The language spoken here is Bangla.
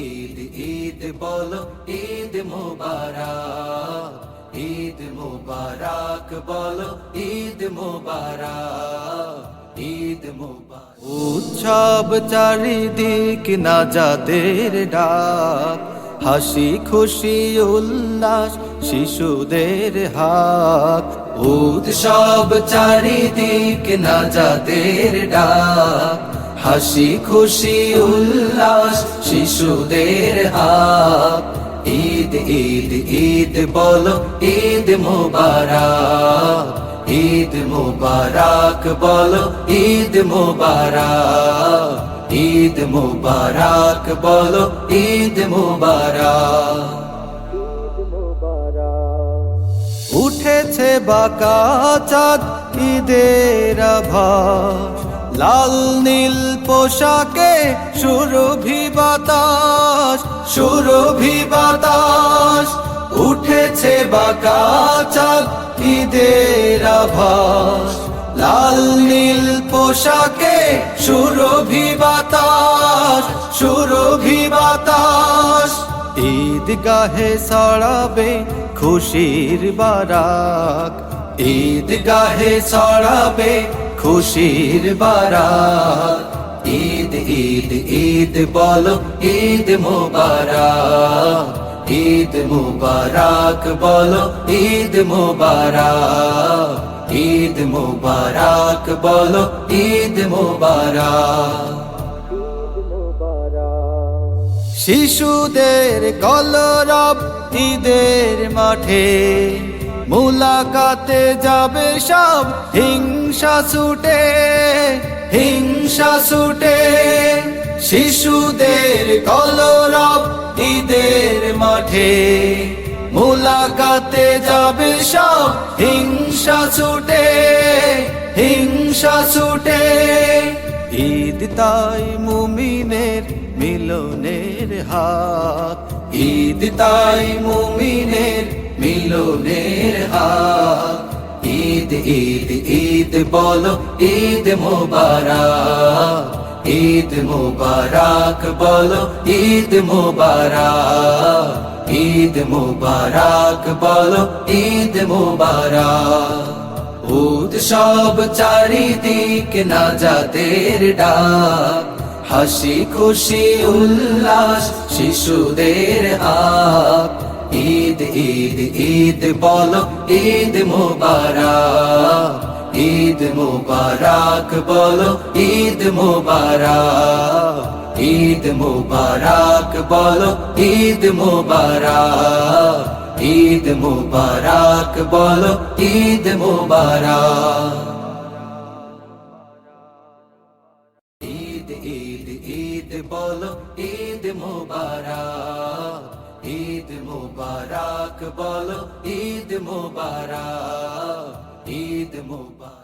ঈদ ঈদ বলো ঈদ মোবারক, ঈদ মোবারক বলো ঈদ মোবারক, ঈদ মোবারক। উৎসব চারিদিক নাজাতের ডাক, হাসি খুশি উল্লাস শিশুদের হাক। উৎসব চারিদিক নাজাতের ডাক, হাসি খুশি উল্লাস শিশুদের হাক। ঈদ ঈদ ঈদ বলো ঈদ মোবারক, ঈদ মোবারক বলো ঈদ মোবারক, ঈদ মোবারক বলো ঈদ মোবারক। উঠেছে বাঁকা চাঁদ ঈদের আভাস, লাল নীল পোশাকে সুরভি বাতাস, সুরভি বাতাস। উঠেছে বাঁকা চাঁদ ঈদের আভাস, লাল নীল পোশাকে সুরভি বাতাস, সুরভি বাতাস। ঈদগাহে ছড়াবে খুশির বারাক, ঈদগাহে ছড়াবে খুশির বারাক। ঈদ ঈদ ঈদ বলো ঈদ মোবারক, ঈদ মোবারক বলো ঈদ মোবারক, ঈদ মোবারক বলো ঈদ মোবারক। শিশুদের কলরব ঈদের মাঠে, মুলাকাতে যাবে সব হিংসা ছুটে, হিংসা ছুটে। শিশুদের কলরব ঈদের মাঠে, মুলাকাতে যাবে সব হিংসা ছুটে, হিংসা ছুটে। ঈদ তাই মুমিনের মিলনের হাত, ঈদ তাই মুমিনের মিলনের হাত। ঈদ ঈদ ঈদ বলো ঈদ মোবারক, ঈদ মোবারক বলো ঈদ মোবারক, ঈদ মোবারক বলো ঈদ মোবারক। উৎসব চারিদিক নাজাতের ডাক, হাসি খুশি উল্লাস শিশুদের হাক। ঈদ ঈদ ঈদ বলো ঈদ মোবারক, ঈদ মোবারক বলো ঈদ মোবারক, ঈদ মোবারক বলো ঈদ মোবারক, ঈদ মোবারক বলো ঈদ মোবারক। ঈদ ঈদ ঈদ বলো ঈদ মোবারক, ঈদ মোবারক বলো ঈদ মোবারক, ঈদ মোবারক।